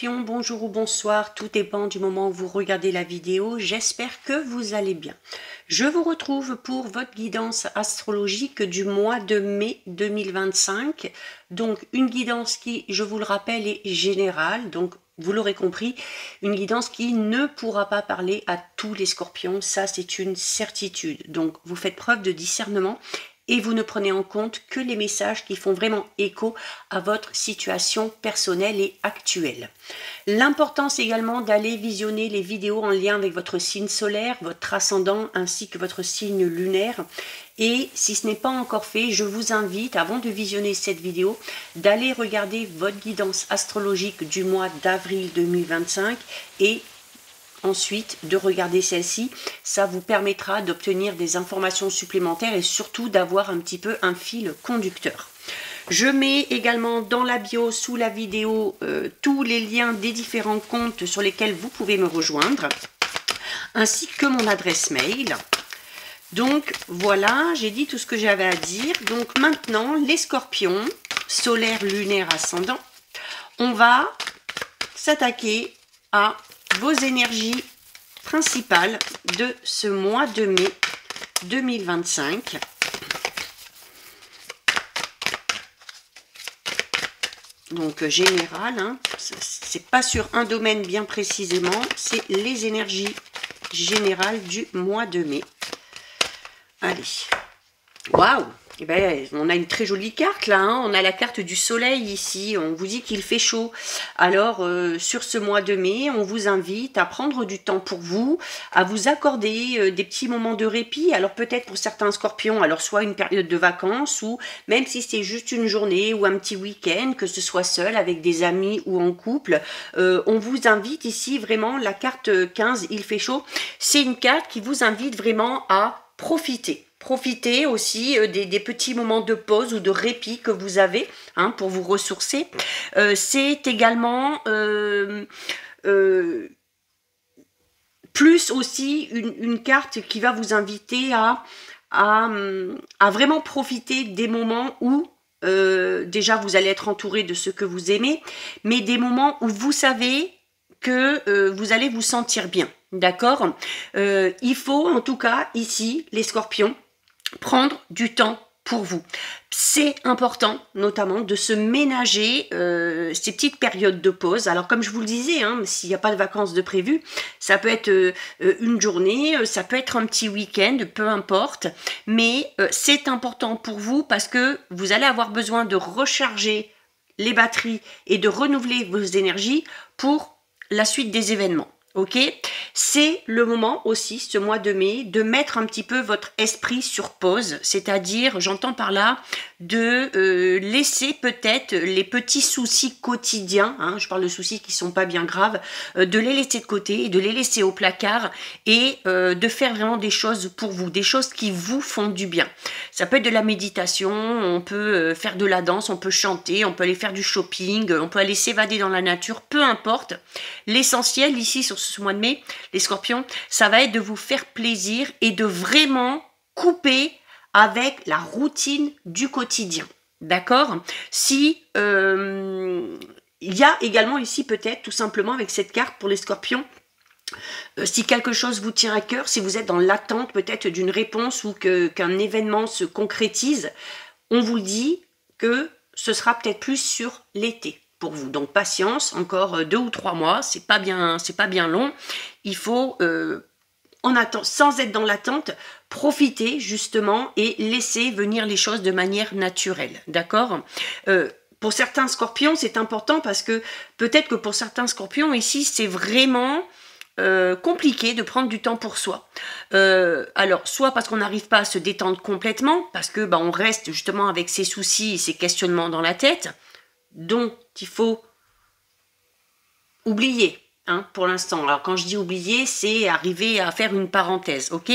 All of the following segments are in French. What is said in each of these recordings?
Scorpions, bonjour ou bonsoir, tout dépend du moment où vous regardez la vidéo, j'espère que vous allez bien. Je vous retrouve pour votre guidance astrologique du mois de mai 2025, donc une guidance qui, je vous le rappelle, est générale, donc vous l'aurez compris, une guidance qui ne pourra pas parler à tous les Scorpions, ça c'est une certitude, donc vous faites preuve de discernement et vous ne prenez en compte que les messages qui font vraiment écho à votre situation personnelle et actuelle. L'important, c'est également d'aller visionner les vidéos en lien avec votre signe solaire, votre ascendant ainsi que votre signe lunaire. Et si ce n'est pas encore fait, je vous invite, avant de visionner cette vidéo, d'aller regarder votre guidance astrologique du mois d'avril 2025 et ensuite de regarder celle-ci. Ça vous permettra d'obtenir des informations supplémentaires et surtout d'avoir un petit peu un fil conducteur. Je mets également dans la bio sous la vidéo tous les liens des différents comptes sur lesquels vous pouvez me rejoindre, ainsi que mon adresse mail. Donc voilà, j'ai dit tout ce que j'avais à dire. Donc maintenant, les Scorpions, solaire, lunaire, ascendant, on va s'attaquer à vos énergies principales de ce mois de mai 2025. Donc général, hein, c'est pas sur un domaine bien précisément, c'est les énergies générales du mois de mai. Allez, waouh! Eh ben, on a une très jolie carte là, hein. On a la carte du soleil ici, on vous dit qu'il fait chaud. Alors sur ce mois de mai, on vous invite à prendre du temps pour vous, à vous accorder des petits moments de répit. Alors peut-être pour certains Scorpions, alors soit une période de vacances ou même si c'est juste une journée ou un petit week-end, que ce soit seul, avec des amis ou en couple, on vous invite ici vraiment, la carte 15, il fait chaud, c'est une carte qui vous invite vraiment à profiter. Profitez aussi des petits moments de pause ou de répit que vous avez hein, pour vous ressourcer. C'est également plus aussi une carte qui va vous inviter à vraiment profiter des moments où déjà vous allez être entouré de ce que vous aimez, mais des moments où vous savez que vous allez vous sentir bien. D'accord, il faut en tout cas ici, les Scorpions, prendre du temps pour vous. C'est important, notamment, de se ménager ces petites périodes de pause. Alors, comme je vous le disais, hein, s'il n'y a pas de vacances de prévu, ça peut être une journée, ça peut être un petit week-end, peu importe. Mais c'est important pour vous parce que vous allez avoir besoin de recharger les batteries et de renouveler vos énergies pour la suite des événements. Ok, c'est le moment aussi, ce mois de mai, de mettre un petit peu votre esprit sur pause, c'est-à-dire, j'entends par là, de laisser peut-être les petits soucis quotidiens, hein, je parle de soucis qui sont pas bien graves, de les laisser de côté, de les laisser au placard et de faire vraiment des choses pour vous, des choses qui vous font du bien. Ça peut être de la méditation, on peut faire de la danse, on peut chanter, on peut aller faire du shopping, on peut aller s'évader dans la nature, peu importe. L'essentiel ici sur ce mois de mai, les Scorpions, ça va être de vous faire plaisir et de vraiment couper avec la routine du quotidien. D'accord? Si il y a également ici peut-être tout simplement avec cette carte pour les Scorpions, si quelque chose vous tient à cœur, si vous êtes dans l'attente peut-être d'une réponse ou qu'un événement se concrétise, on vous dit que ce sera peut-être plus sur l'été pour vous. Donc patience, encore 2 ou 3 mois, c'est pas bien long. Il faut sans être dans l'attente, profiter justement et laisser venir les choses de manière naturelle. D'accord ? Pour certains Scorpions, c'est important parce que peut-être que pour certains Scorpions ici, c'est vraiment compliqué de prendre du temps pour soi. Alors, soit parce qu'on n'arrive pas à se détendre complètement, parce que on reste justement avec ses soucis et ses questionnements dans la tête, dont il faut oublier. Hein, pour l'instant. Alors quand je dis oublier, c'est arriver à faire une parenthèse, ok?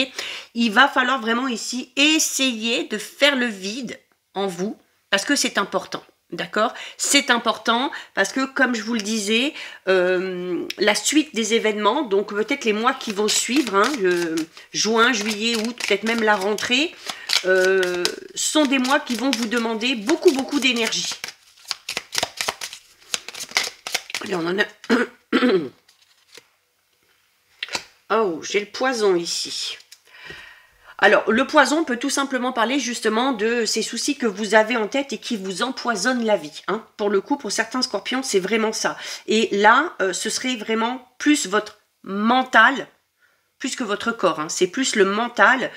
Il va falloir vraiment ici essayer de faire le vide en vous, parce que c'est important, d'accord? C'est important parce que, comme je vous le disais, la suite des événements, donc peut-être les mois qui vont suivre, hein, juin, juillet, août, peut-être même la rentrée, sont des mois qui vont vous demander beaucoup d'énergie. Là, on en a... Oh, j'ai le poison ici. Alors, le poison peut tout simplement parler justement de ces soucis que vous avez en tête et qui vous empoisonnent la vie. Hein. Pour le coup, pour certains scorpions, c'est vraiment ça. Et là, ce serait vraiment plus votre mental, plus que votre corps. Hein. C'est plus le mental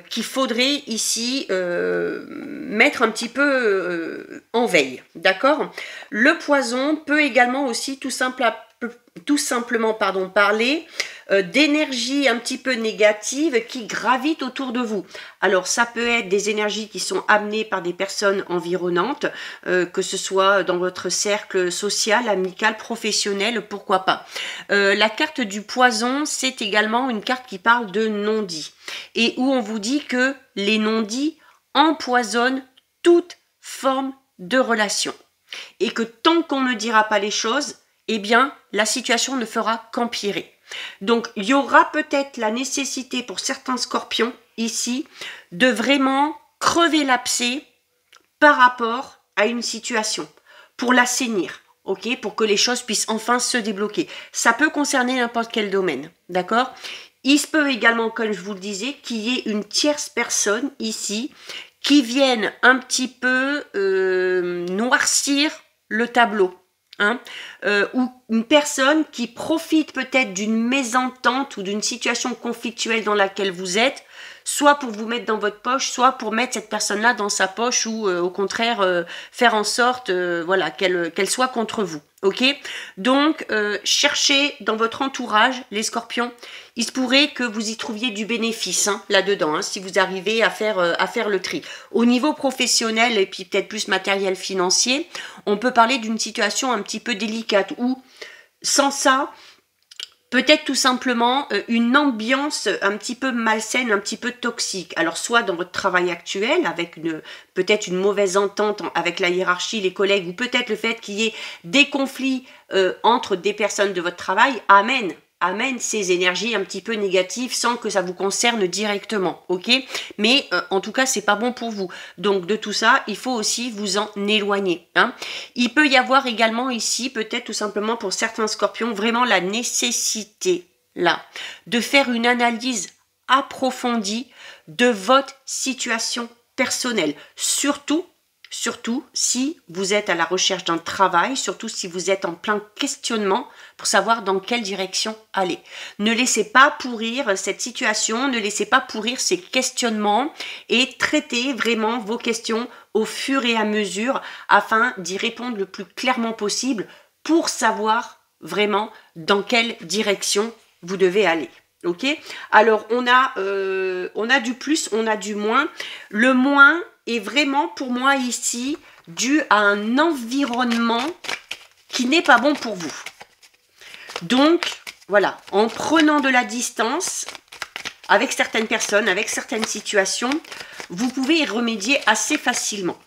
qu'il faudrait ici mettre un petit peu en veille. D'accord? Le poison peut également aussi tout simplement parler d'énergie un petit peu négative qui gravitent autour de vous. Alors ça peut être des énergies qui sont amenées par des personnes environnantes, que ce soit dans votre cercle social, amical, professionnel, pourquoi pas. La carte du poison, c'est également une carte qui parle de non-dit et où on vous dit que les non-dits empoisonnent toute forme de relation et que tant qu'on ne dira pas les choses, eh bien la situation ne fera qu'empirer. Donc, il y aura peut-être la nécessité pour certains scorpions, ici, de vraiment crever l'abcès par rapport à une situation, pour l'assainir, ok, pour que les choses puissent enfin se débloquer. Ça peut concerner n'importe quel domaine, d'accord? Il se peut également, comme je vous le disais, qu'il y ait une tierce personne, ici, qui vienne un petit peu noircir le tableau. Hein, ou une personne qui profite peut-être d'une mésentente ou d'une situation conflictuelle dans laquelle vous êtes, soit pour vous mettre dans votre poche, soit pour mettre cette personne-là dans sa poche ou au contraire faire en sorte voilà, qu'elle soit contre vous. Ok? Donc, cherchez dans votre entourage, les scorpions, il se pourrait que vous y trouviez du bénéfice hein, là-dedans, hein, si vous arrivez à faire le tri. Au niveau professionnel et puis peut-être plus matériel financier, on peut parler d'une situation un petit peu délicate où, sans ça, peut-être tout simplement une ambiance un petit peu malsaine, un petit peu toxique. Alors soit dans votre travail actuel, avec peut-être une mauvaise entente avec la hiérarchie, les collègues, ou peut-être le fait qu'il y ait des conflits entre des personnes de votre travail, amène ces énergies un petit peu négatives sans que ça vous concerne directement, ok? Mais en tout cas, c'est pas bon pour vous. Donc de tout ça, il faut aussi vous en éloigner. Hein. Il peut y avoir également ici, peut-être tout simplement pour certains scorpions, vraiment la nécessité là de faire une analyse approfondie de votre situation personnelle, surtout si vous êtes à la recherche d'un travail, surtout si vous êtes en plein questionnement pour savoir dans quelle direction aller. Ne laissez pas pourrir cette situation, ne laissez pas pourrir ces questionnements et traitez vraiment vos questions au fur et à mesure afin d'y répondre le plus clairement possible pour savoir vraiment dans quelle direction vous devez aller. Ok? Alors on a du plus, on a du moins. Le moins est vraiment pour moi ici dû à un environnement qui n'est pas bon pour vous. Donc voilà, en prenant de la distance avec certaines personnes, avec certaines situations, vous pouvez y remédier assez facilement.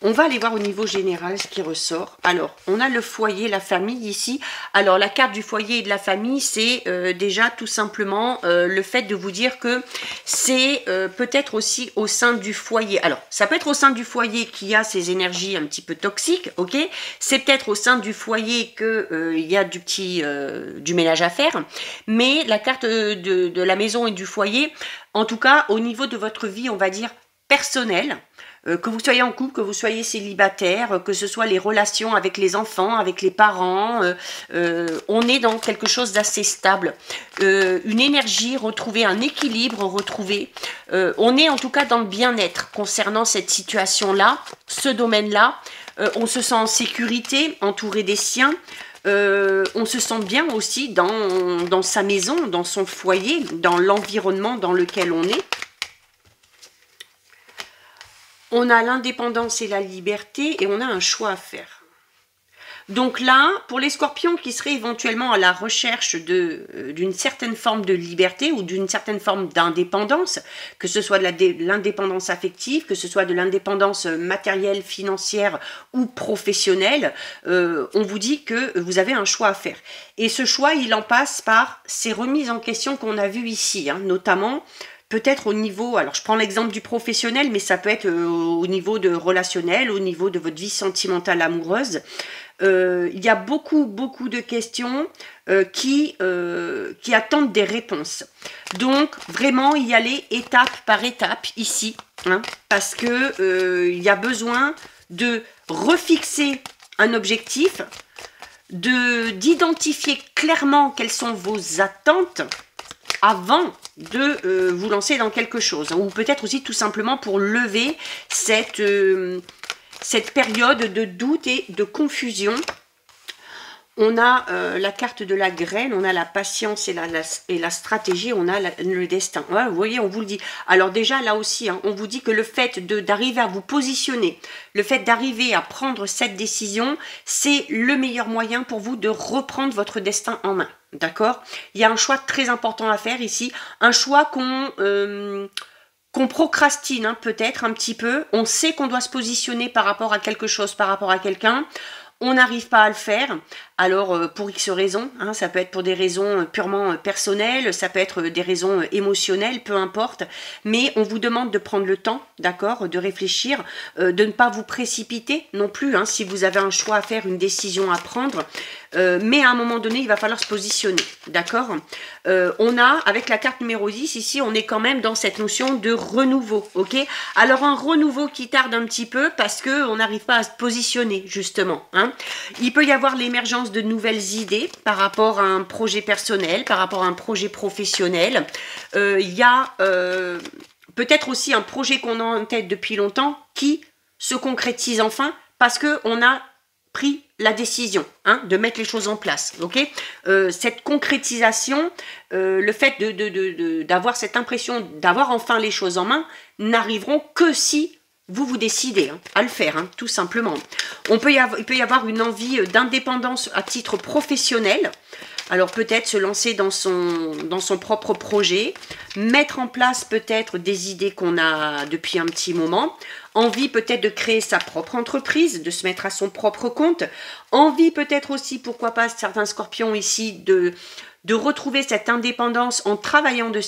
On va aller voir au niveau général ce qui ressort. Alors, on a le foyer, la famille ici. Alors, la carte du foyer et de la famille, c'est déjà tout simplement le fait de vous dire que c'est peut-être aussi au sein du foyer. Alors, ça peut être au sein du foyer qu'il y a ces énergies un petit peu toxiques, ok? C'est peut-être au sein du foyer qu'il y a du ménage à faire. Mais la carte de la maison et du foyer, en tout cas, au niveau de votre vie, on va dire personnelle, que vous soyez en couple, que vous soyez célibataire, que ce soit les relations avec les enfants, avec les parents, on est dans quelque chose d'assez stable. Une énergie retrouvée, un équilibre retrouvé. On est en tout cas dans le bien-être concernant cette situation-là, ce domaine-là. On se sent en sécurité, entouré des siens. On se sent bien aussi dans sa maison, dans son foyer, dans l'environnement dans lequel on est. On a l'indépendance et la liberté et on a un choix à faire. Donc là, pour les scorpions qui seraient éventuellement à la recherche d'une certaine forme de liberté ou d'une certaine forme d'indépendance, que ce soit de l'indépendance affective, que ce soit de l'indépendance matérielle, financière ou professionnelle, on vous dit que vous avez un choix à faire. Et ce choix, il en passe par ces remises en question qu'on a vues ici, hein, notamment peut-être au niveau, alors je prends l'exemple du professionnel, mais ça peut être au niveau de relationnel, au niveau de votre vie sentimentale amoureuse. Il y a beaucoup de questions qui attendent des réponses. Donc, vraiment y aller étape par étape ici, hein, parce que il y a besoin de refixer un objectif, d'identifier clairement quelles sont vos attentes avant de vous lancer dans quelque chose, hein, ou peut-être aussi tout simplement pour lever cette période de doute et de confusion. On a la carte de la graine, on a la patience et la stratégie, on a le destin. Ouais, vous voyez, on vous le dit. Alors déjà, là aussi, hein, on vous dit que le fait d'arriver à vous positionner, le fait d'arriver à prendre cette décision, c'est le meilleur moyen pour vous de reprendre votre destin en main. D'accord? Il y a un choix très important à faire ici, un choix qu'on procrastine, hein, peut-être un petit peu. On sait qu'on doit se positionner par rapport à quelque chose, par rapport à quelqu'un. On n'arrive pas à le faire, alors pour X raisons, hein, ça peut être pour des raisons purement personnelles, ça peut être des raisons émotionnelles, peu importe, mais on vous demande de prendre le temps, d'accord, de réfléchir, de ne pas vous précipiter non plus, hein, si vous avez un choix à faire, une décision à prendre, mais à un moment donné, il va falloir se positionner, d'accord. On a, avec la carte numéro 10, ici, on est quand même dans cette notion de renouveau, ok. Alors un renouveau qui tarde un petit peu parce qu'on n'arrive pas à se positionner, justement, hein. Il peut y avoir l'émergence de nouvelles idées par rapport à un projet personnel, par rapport à un projet professionnel. Il y a peut-être aussi un projet qu'on a en tête depuis longtemps qui se concrétise enfin parce qu'on a pris la décision, hein, de mettre les choses en place, ok. Cette concrétisation, le fait d'avoir cette impression d'avoir enfin les choses en main, n'arriveront que si vous décidez, hein, à le faire, hein, tout simplement. Il peut y avoir une envie d'indépendance à titre professionnel. Alors peut-être se lancer dans son propre projet, mettre en place peut-être des idées qu'on a depuis un petit moment, envie peut-être de créer sa propre entreprise, de se mettre à son propre compte, envie peut-être aussi, pourquoi pas certains scorpions ici, de retrouver cette indépendance en travaillant de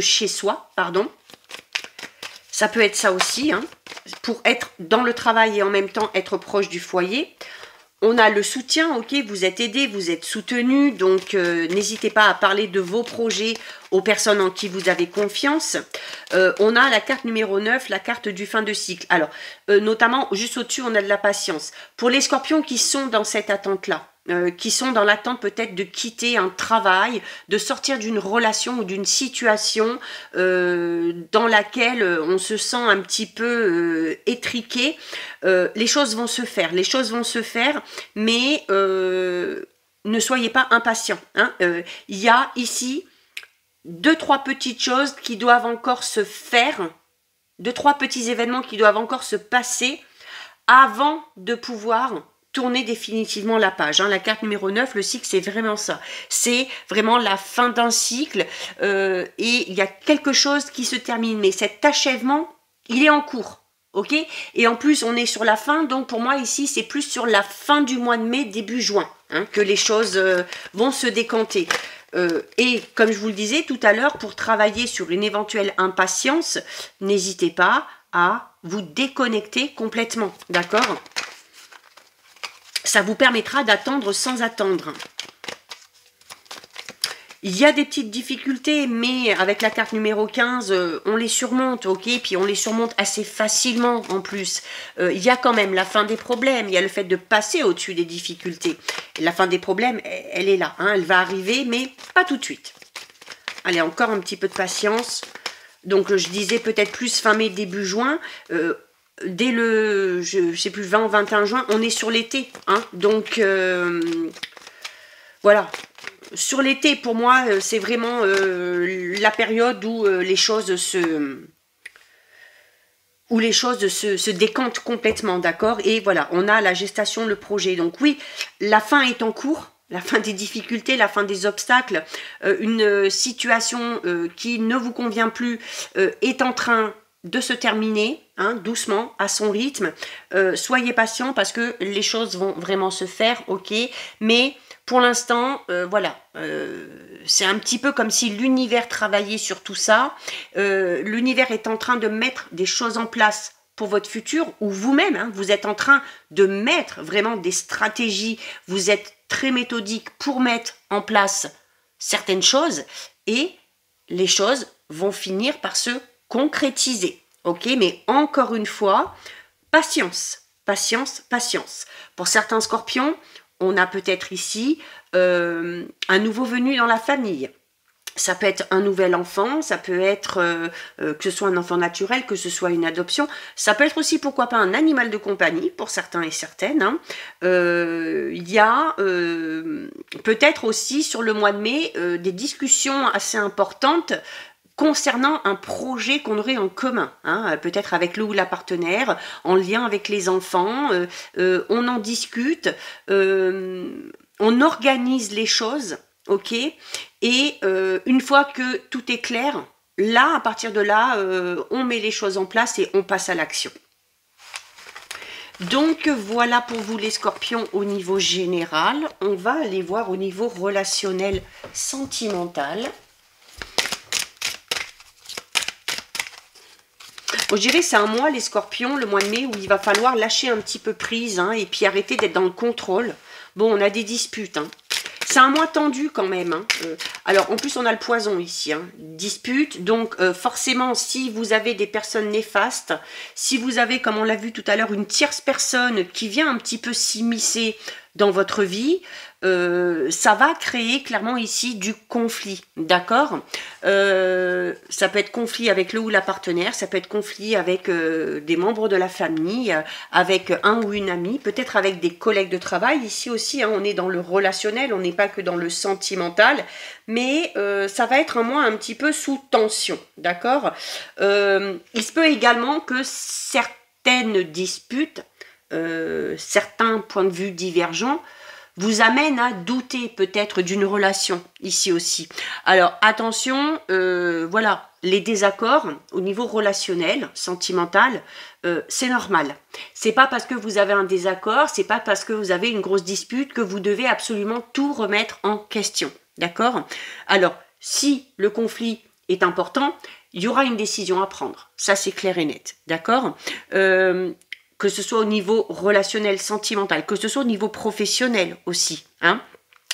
chez soi, pardon. Ça peut être ça aussi, hein, pour être dans le travail et en même temps être proche du foyer. On a le soutien, ok, vous êtes aidé, vous êtes soutenu, donc n'hésitez pas à parler de vos projets aux personnes en qui vous avez confiance. On a la carte numéro 9, la carte du fin de cycle. Alors, notamment, juste au-dessus, on a de la patience. Pour les scorpions qui sont dans cette attente-là, qui sont dans l'attente peut-être de quitter un travail, de sortir d'une relation ou d'une situation dans laquelle on se sent un petit peu étriqué, les choses vont se faire, mais ne soyez pas impatients, hein. Il y a ici 2-3 petites choses qui doivent encore se faire, 2-3 petits événements qui doivent encore se passer avant de pouvoir tourner définitivement la page, hein. La carte numéro 9, le cycle, c'est vraiment ça. C'est vraiment la fin d'un cycle et il y a quelque chose qui se termine. Mais cet achèvement, il est en cours, ok. Et en plus, on est sur la fin, donc pour moi ici, c'est plus sur la fin du mois de mai, début juin, hein, que les choses vont se décanter. Et comme je vous le disais tout à l'heure, pour travailler sur une éventuelle impatience, n'hésitez pas à vous déconnecter complètement, d'accord? Ça vous permettra d'attendre sans attendre. Il y a des petites difficultés, mais avec la carte numéro 15, on les surmonte, ok? Puis on les surmonte assez facilement en plus. Il y a quand même la fin des problèmes, il y a le fait de passer au-dessus des difficultés. Et la fin des problèmes, elle est là, hein, elle va arriver, mais pas tout de suite. Allez, encore un petit peu de patience. Donc je disais peut-être plus fin mai, début juin. Dès le, je sais plus, 20 ou 21 juin, on est sur l'été, hein, donc voilà. Sur l'été, pour moi, c'est vraiment la période où les choses se décantent complètement, d'accord. Et voilà, on a la gestation, le projet. Donc oui, la fin est en cours, la fin des difficultés, la fin des obstacles, une situation qui ne vous convient plus est en train de se terminer, hein, doucement, à son rythme. Soyez patient parce que les choses vont vraiment se faire, ok. Mais pour l'instant, voilà, c'est un petit peu comme si l'univers travaillait sur tout ça. L'univers est en train de mettre des choses en place pour votre futur, ou vous-même, hein, vous êtes en train de mettre vraiment des stratégies, vous êtes très méthodique pour mettre en place certaines choses, et les choses vont finir par se concrétiser. Ok, mais encore une fois, patience, patience, patience. Pour certains scorpions, on a peut-être ici un nouveau venu dans la famille. Ça peut être un nouvel enfant, ça peut être que ce soit un enfant naturel, que ce soit une adoption. Ça peut être aussi, pourquoi pas, un animal de compagnie, pour certains et certaines. Hein. Il y a peut-être aussi, sur le mois de mai, des discussions assez importantes concernant un projet qu'on aurait en commun, hein, peut-être avec le ou la partenaire, en lien avec les enfants. On en discute, on organise les choses. Ok, et une fois que tout est clair, là, à partir de là, on met les choses en place et on passe à l'action. Donc voilà pour vous les scorpions au niveau général. On va aller voir au niveau relationnel sentimental. Bon, je dirais c'est un mois les scorpions, le mois de mai, où il va falloir lâcher un petit peu prise, hein, et puis arrêter d'être dans le contrôle. Bon, on a des disputes, hein. C'est un mois tendu quand même. Hein. Alors, en plus, on a le poison ici. Hein. Dispute. Donc, forcément, si vous avez des personnes néfastes, si vous avez, comme on l'a vu tout à l'heure, une tierce personne qui vient un petit peu s'immiscer dans votre vie, ça va créer clairement ici du conflit. D'accord, ça peut être conflit avec le ou la partenaire, ça peut être conflit avec des membres de la famille, avec un ou une amie, peut-être avec des collègues de travail. Ici aussi, hein, on est dans le relationnel, on n'est pas que dans le sentimental, mais ça va être un mois un petit peu sous tension. D'accord, il se peut également que certaines disputes, certains points de vue divergents, vous amène à douter peut-être d'une relation ici aussi. Alors attention, voilà, les désaccords au niveau relationnel, sentimental, c'est normal. C'est pas parce que vous avez un désaccord, c'est pas parce que vous avez une grosse dispute que vous devez absolument tout remettre en question. D'accord? Alors, si le conflit est important, il y aura une décision à prendre. Ça, c'est clair et net. D'accord? Que ce soit au niveau relationnel, sentimental, que ce soit au niveau professionnel aussi. Hein.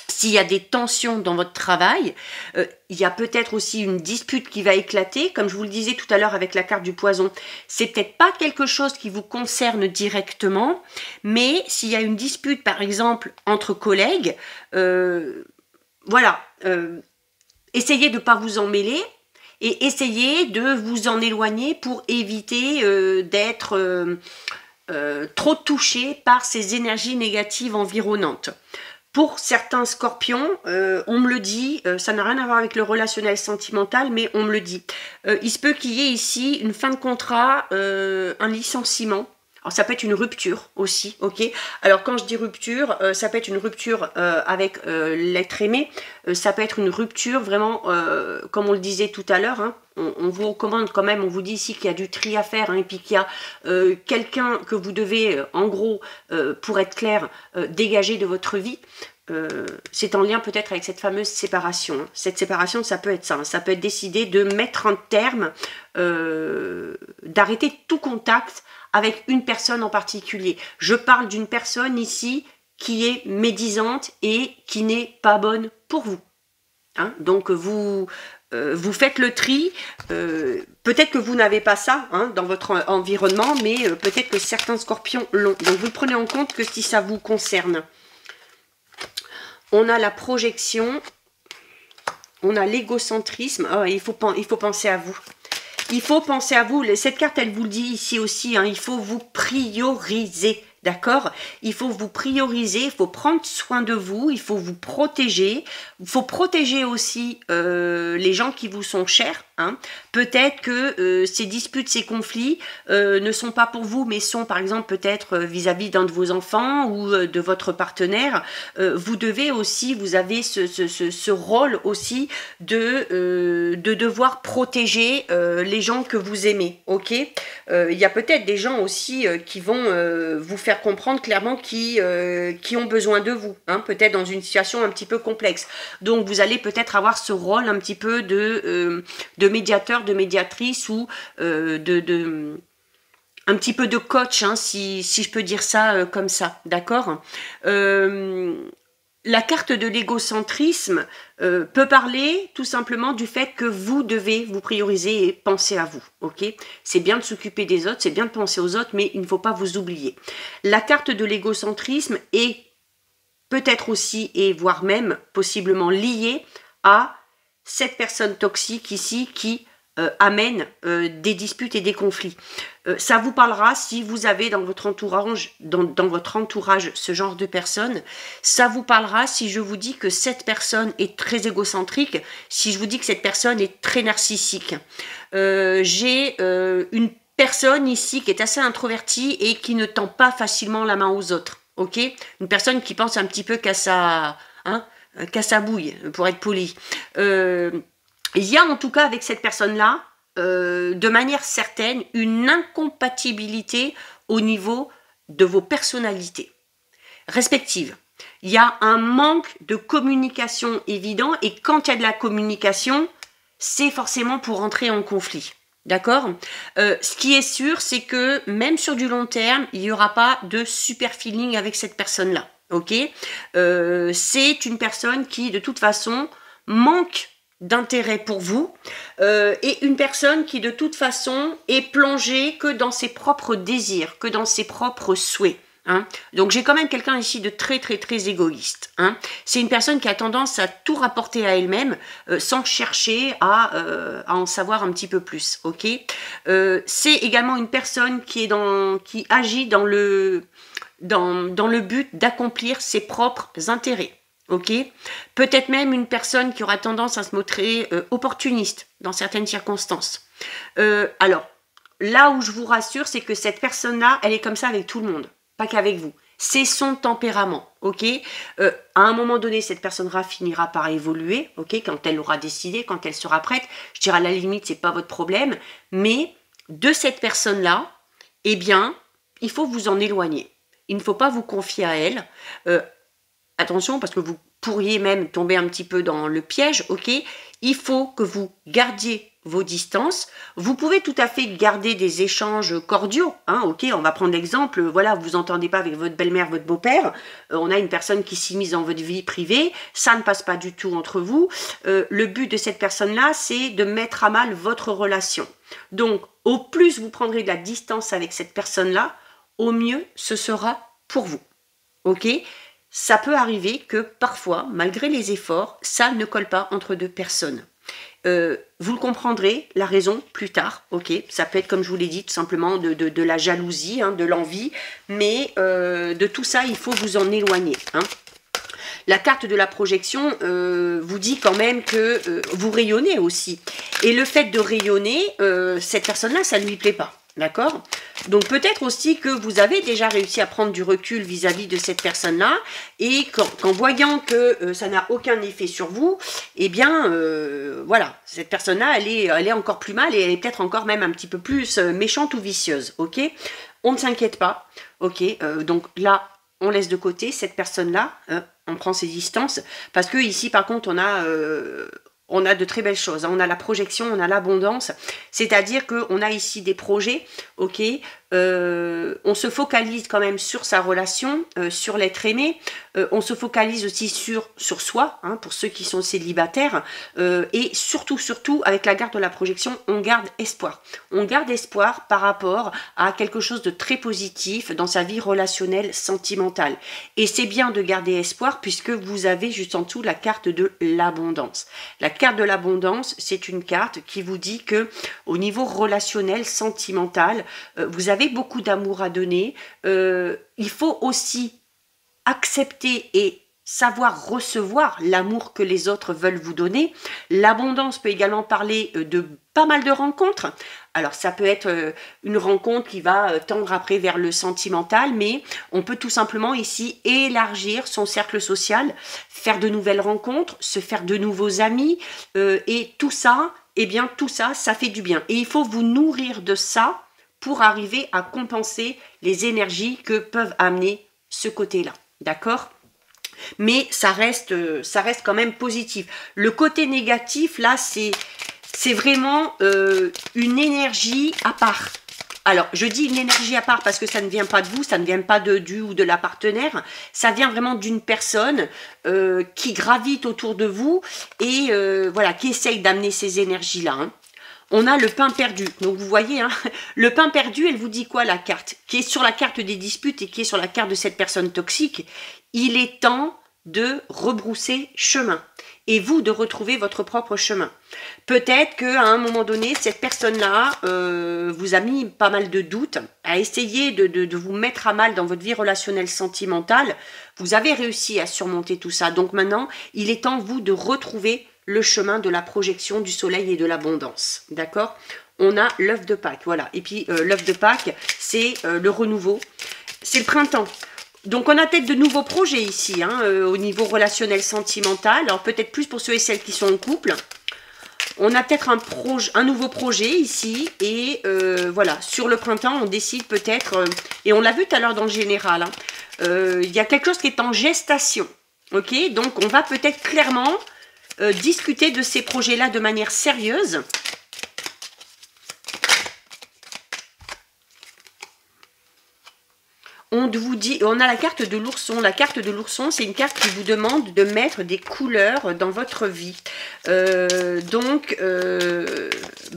S'il y a des tensions dans votre travail, il y a peut-être aussi une dispute qui va éclater, comme je vous le disais tout à l'heure avec la carte du poison. C'est peut-être pas quelque chose qui vous concerne directement, mais s'il y a une dispute, par exemple, entre collègues, voilà, essayez de ne pas vous en mêler, et essayez de vous en éloigner pour éviter d'être trop touché par ces énergies négatives environnantes. Pour certains scorpions, on me le dit, ça n'a rien à voir avec le relationnel sentimental, mais on me le dit. Il se peut qu'il y ait ici une fin de contrat, un licenciement. Alors ça peut être une rupture aussi, ok. Alors quand je dis rupture, ça peut être une rupture avec l'être aimé, ça peut être une rupture vraiment, comme on le disait tout à l'heure, hein, on vous recommande quand même, on vous dit ici qu'il y a du tri à faire, hein, et puis qu'il y a quelqu'un que vous devez, en gros, pour être clair, dégager de votre vie. C'est en lien peut-être avec cette fameuse séparation. Hein. Cette séparation, ça peut être ça. Hein. Ça peut être décider de mettre un terme, d'arrêter tout contact avec une personne en particulier. Je parle d'une personne ici qui est médisante et qui n'est pas bonne pour vous. Hein. Donc vous faites le tri. Peut-être que vous n'avez pas ça, hein, dans votre environnement, mais peut-être que certains scorpions l'ont. Donc vous le prenez en compte que si ça vous concerne. On a la projection, on a l'égocentrisme. Oh, il faut penser à vous. Il faut penser à vous. Cette carte, elle vous le dit ici aussi. Hein, il faut vous prioriser. D'accord? Il faut vous prioriser, il faut prendre soin de vous, il faut vous protéger. Il faut protéger aussi les gens qui vous sont chers. Hein. Peut-être que ces disputes, ces conflits ne sont pas pour vous, mais sont par exemple peut-être vis-à-vis d'un de vos enfants ou de votre partenaire. Vous devez aussi, vous avez ce rôle aussi de devoir protéger les gens que vous aimez. Ok? Il y a peut-être des gens aussi qui vont vous faire comprendre clairement qui ont besoin de vous, hein, peut-être dans une situation un petit peu complexe. Donc vous allez peut-être avoir ce rôle un petit peu de médiateur, de médiatrice ou un petit peu de coach, hein, si je peux dire ça comme ça, d'accord. La carte de l'égocentrisme peut parler tout simplement du fait que vous devez vous prioriser et penser à vous, ok? C'est bien de s'occuper des autres, c'est bien de penser aux autres, mais il ne faut pas vous oublier. La carte de l'égocentrisme est peut-être aussi, et voire même possiblement liée à cette personne toxique ici qui amène des disputes et des conflits. Ça vous parlera si vous avez dans votre entourage, dans votre entourage ce genre de personne. Ça vous parlera si je vous dis que cette personne est très égocentrique, si je vous dis que cette personne est très narcissique. J'ai une personne ici qui est assez introvertie et qui ne tend pas facilement la main aux autres. Ok, une personne qui pense un petit peu qu'à sa bouille, pour être poli. Il y a en tout cas avec cette personne-là, de manière certaine, une incompatibilité au niveau de vos personnalités respectives. Il y a un manque de communication évident et quand il y a de la communication, c'est forcément pour entrer en conflit. D'accord. Ce qui est sûr, c'est que même sur du long terme, il n'y aura pas de super feeling avec cette personne-là. Ok. C'est une personne qui, de toute façon, manque d'intérêt pour vous et une personne qui, de toute façon, est plongée que dans ses propres désirs, que dans ses propres souhaits. Hein. Donc j'ai quand même quelqu'un ici de très très très égoïste. Hein. C'est une personne qui a tendance à tout rapporter à elle-même sans chercher à en savoir un petit peu plus. Ok. C'est également une personne qui agit dans le but d'accomplir ses propres intérêts. Ok. Peut-être même une personne qui aura tendance à se montrer opportuniste dans certaines circonstances. Alors là où je vous rassure, c'est que cette personne-là, elle est comme ça avec tout le monde. Pas qu'avec vous. C'est son tempérament, ok. À un moment donné, cette personne-là finira par évoluer, ok, quand elle aura décidé, quand elle sera prête. Je dirais à la limite, c'est pas votre problème. Mais de cette personne-là, eh bien, il faut vous en éloigner. Il ne faut pas vous confier à elle. Attention, parce que vous pourriez même tomber un petit peu dans le piège, ok. Il faut que vous gardiez vos distances. Vous pouvez tout à fait garder des échanges cordiaux, hein, ok. On va prendre l'exemple, voilà, vous vous entendez pas avec votre belle-mère, votre beau-père, on a une personne qui s'immisce dans votre vie privée, ça ne passe pas du tout entre vous. Le but de cette personne-là, c'est de mettre à mal votre relation. Donc, au plus vous prendrez de la distance avec cette personne-là, au mieux ce sera pour vous, ok. Ça peut arriver que parfois, malgré les efforts, ça ne colle pas entre deux personnes. Vous le comprendrez, la raison, plus tard, ok. Ça peut être, comme je vous l'ai dit, tout simplement de la jalousie, hein, de l'envie, mais de tout ça, il faut vous en éloigner. Hein. La carte de la projection vous dit quand même que vous rayonnez aussi. Et le fait de rayonner, cette personne-là, ça ne lui plaît pas. D'accord? Donc peut-être aussi que vous avez déjà réussi à prendre du recul vis-à-vis de cette personne-là et qu'en voyant que ça n'a aucun effet sur vous, eh bien voilà, cette personne-là, elle est encore plus mal et elle est peut-être encore même un petit peu plus méchante ou vicieuse, ok? On ne s'inquiète pas, ok? Donc là, on laisse de côté cette personne-là, on prend ses distances parce que ici par contre on a de très belles choses, hein. On a la projection, on a l'abondance, c'est-à-dire qu'on a ici des projets, ok, on se focalise quand même sur sa relation, sur l'être aimé, on se focalise aussi sur soi, hein, pour ceux qui sont célibataires, et surtout, avec la carte de la projection, on garde espoir. On garde espoir par rapport à quelque chose de très positif dans sa vie relationnelle, sentimentale. Et c'est bien de garder espoir puisque vous avez juste en dessous la carte de l'abondance. La carte de l'abondance, c'est une carte qui vous dit que au niveau relationnel, sentimental, vous avez beaucoup d'amour à donner. Il faut aussi accepter et savoir recevoir l'amour que les autres veulent vous donner. L'abondance peut également parler de pas mal de rencontres. Alors ça peut être une rencontre qui va tendre après vers le sentimental, mais on peut tout simplement ici élargir son cercle social, faire de nouvelles rencontres, se faire de nouveaux amis, et tout ça, eh bien tout ça, ça fait du bien. Et il faut vous nourrir de ça pour arriver à compenser les énergies que peuvent amener ce côté-là. D'accord ? Mais ça reste quand même positif. Le côté négatif, là, c'est vraiment une énergie à part. Alors, je dis une énergie à part parce que ça ne vient pas de vous, ça ne vient pas du ou de la partenaire, ça vient vraiment d'une personne qui gravite autour de vous et voilà, qui essaye d'amener ces énergies-là. Hein. On a le pain perdu. Donc, vous voyez, hein, le pain perdu, elle vous dit quoi, la carte? Qui est sur la carte des disputes et qui est sur la carte de cette personne toxique. Il est temps de rebrousser chemin et vous de retrouver votre propre chemin. Peut-être qu'à un moment donné, cette personne-là vous a mis pas mal de doutes, a essayé de vous mettre à mal dans votre vie relationnelle sentimentale. Vous avez réussi à surmonter tout ça. Donc maintenant, il est temps, vous, de retrouver le chemin de la projection du soleil et de l'abondance. D'accord? On a l'œuf de Pâques, voilà. Et puis l'œuf de Pâques, c'est le renouveau. C'est le printemps. Donc, on a peut-être de nouveaux projets ici, hein, au niveau relationnel sentimental. Alors, peut-être plus pour ceux et celles qui sont en couple. On a peut-être un nouveau projet ici. Et voilà, sur le printemps, on décide peut-être, et on l'a vu tout à l'heure dans le général, hein, il y a quelque chose qui est en gestation. Ok, donc on va peut-être clairement discuter de ces projets-là de manière sérieuse. On vous dit, on a la carte de l'ourson. La carte de l'ourson, c'est une carte qui vous demande de mettre des couleurs dans votre vie. Ben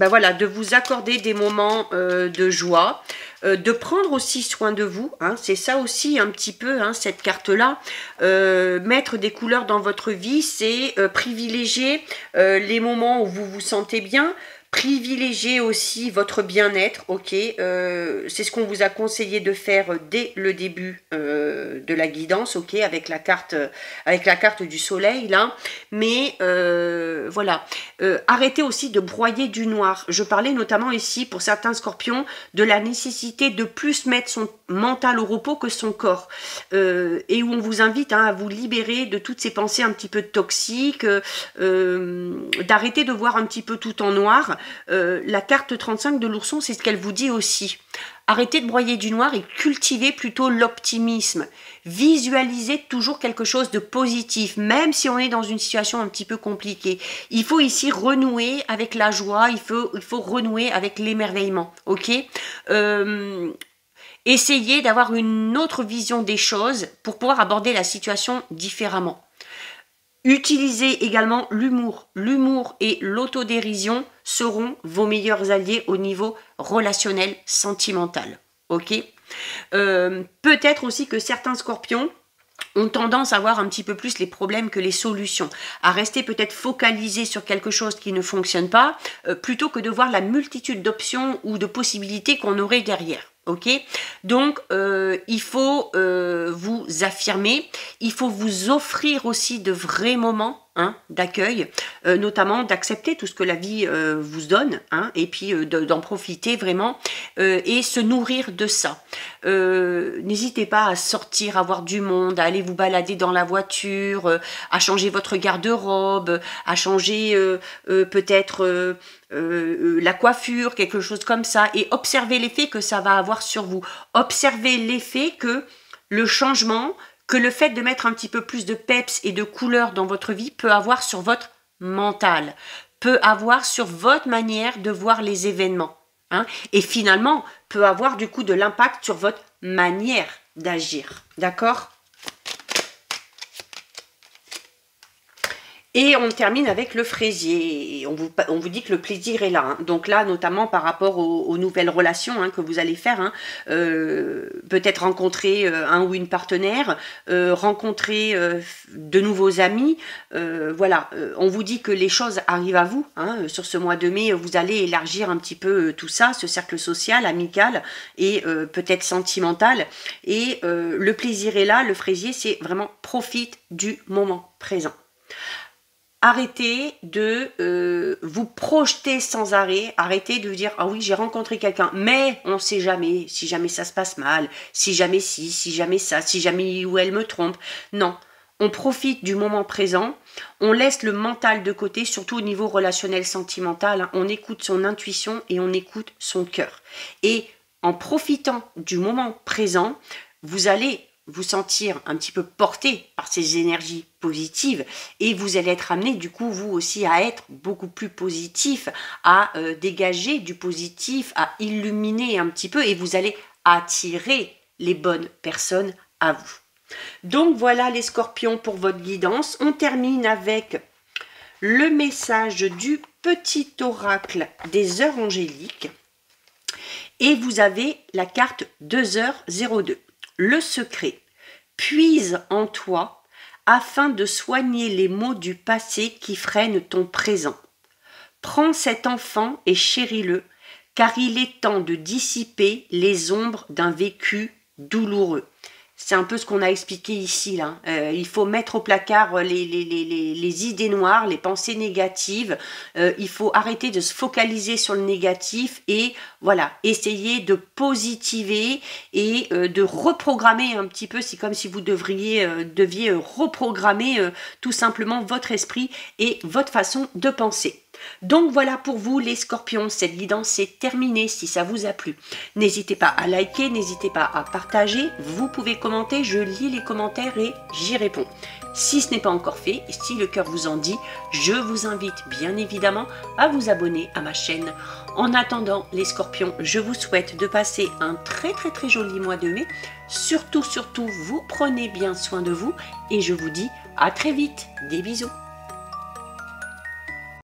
voilà, de vous accorder des moments de joie, de prendre aussi soin de vous. Hein, c'est ça aussi un petit peu, hein, cette carte-là. Mettre des couleurs dans votre vie, c'est privilégier les moments où vous vous sentez bien. Privilégiez aussi votre bien-être, ok, c'est ce qu'on vous a conseillé de faire dès le début de la guidance, ok, avec la carte du soleil là, mais voilà, arrêtez aussi de broyer du noir. Je parlais notamment ici pour certains scorpions de la nécessité de plus mettre son mental au repos que son corps, et où on vous invite hein, à vous libérer de toutes ces pensées un petit peu toxiques, d'arrêter de voir un petit peu tout en noir. La carte 35 de l'ourson, c'est ce qu'elle vous dit aussi. Arrêtez de broyer du noir et cultivez plutôt l'optimisme. Visualisez toujours quelque chose de positif, même si on est dans une situation un petit peu compliquée. Il faut ici renouer avec la joie, il faut renouer avec l'émerveillement, ok? Essayez d'avoir une autre vision des choses pour pouvoir aborder la situation différemment. Utilisez également l'humour. L'humour et l'autodérision seront vos meilleurs alliés au niveau relationnel, sentimental. Ok, peut-être aussi que certains scorpions ont tendance à voir un petit peu plus les problèmes que les solutions, à rester peut-être focalisés sur quelque chose qui ne fonctionne pas, plutôt que de voir la multitude d'options ou de possibilités qu'on aurait derrière. Ok, donc il faut vous affirmer, il faut vous offrir aussi de vrais moments hein, d'accueil, notamment d'accepter tout ce que la vie vous donne, hein, et puis d'en profiter vraiment et se nourrir de ça. N'hésitez pas à sortir, à voir du monde, à aller vous balader dans la voiture, à changer votre garde-robe, à changer peut-être la coiffure, quelque chose comme ça, et observez l'effet que ça va avoir sur vous. Observez l'effet que le changement, que le fait de mettre un petit peu plus de peps et de couleurs dans votre vie peut avoir sur votre mental, peut avoir sur votre manière de voir les événements. Hein, et finalement, peut avoir du coup de l'impact sur votre manière d'agir. D'accord ? Et on termine avec le fraisier. On vous dit que le plaisir est là. Hein. Donc là, notamment par rapport aux nouvelles relations hein, que vous allez faire. Hein, peut-être rencontrer un ou une partenaire, rencontrer de nouveaux amis. Voilà, on vous dit que les choses arrivent à vous. Hein. Sur ce mois de mai, vous allez élargir un petit peu tout ça, ce cercle social, amical et peut-être sentimental. Et le plaisir est là. Le fraisier, c'est vraiment profite du moment présent. Arrêtez de vous projeter sans arrêt, arrêtez de vous dire « Ah oui, j'ai rencontré quelqu'un, mais on ne sait jamais, si jamais ça se passe mal, si jamais ci, si jamais ça, si jamais il ou elle me trompe. » Non, on profite du moment présent, on laisse le mental de côté, surtout au niveau relationnel sentimental, hein, on écoute son intuition et on écoute son cœur. Et en profitant du moment présent, vous allez vous sentir un petit peu porté par ces énergies positive et vous allez être amené du coup vous aussi à être beaucoup plus positif, à dégager du positif, à illuminer un petit peu et vous allez attirer les bonnes personnes à vous. Donc voilà les scorpions pour votre guidance. On termine avec le message du petit oracle des heures angéliques et vous avez la carte 2h02. Le secret, puise en toi afin de soigner les maux du passé qui freinent ton présent. Prends cet enfant et chéris-le, car il est temps de dissiper les ombres d'un vécu douloureux. C'est un peu ce qu'on a expliqué ici, là. Il faut mettre au placard les idées noires, les pensées négatives. Il faut arrêter de se focaliser sur le négatif et voilà, essayer de positiver et de reprogrammer un petit peu. C'est comme si vous deviez reprogrammer tout simplement votre esprit et votre façon de penser. Donc voilà pour vous les scorpions, cette guidance est terminée. Si ça vous a plu, n'hésitez pas à liker, n'hésitez pas à partager, vous pouvez commenter, je lis les commentaires et j'y réponds. Si ce n'est pas encore fait, et si le cœur vous en dit, je vous invite bien évidemment à vous abonner à ma chaîne. En attendant les scorpions, je vous souhaite de passer un très joli mois de mai. Surtout, vous prenez bien soin de vous et je vous dis à très vite. Des bisous.